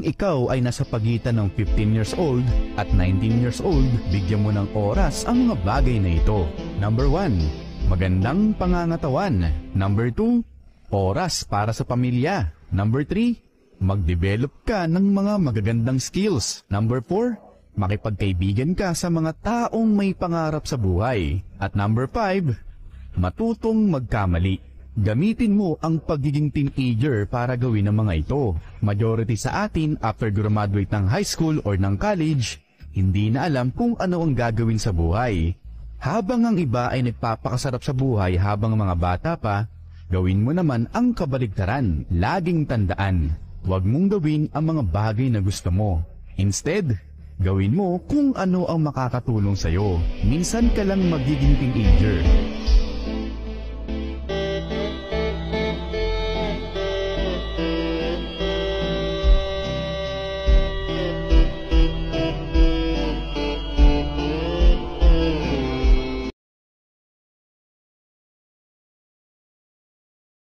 ikaw ay nasa pagitan ng 15 years old at 19 years old, bigyan mo ng oras ang mga bagay na ito. Number 1, magandang pangangatawan. Number 2, oras para sa pamilya. Number 3, mag-develop ka ng mga magagandang skills. Number 4, makipagkaibigan ka sa mga taong may pangarap sa buhay. At number 5, matutong magkamali. Gamitin mo ang pagiging teenager para gawin ang mga ito. Majority sa atin after graduate ng high school or ng college, hindi na alam kung ano ang gagawin sa buhay. Habang ang iba ay nagpapakasarap sa buhay habang mga bata pa, gawin mo naman ang kabaligtaran. Laging tandaan, huwag mong gawin ang mga bagay na gusto mo. Instead, gawin mo kung ano ang makakatulong sa'yo. Minsan ka lang magiging teenager.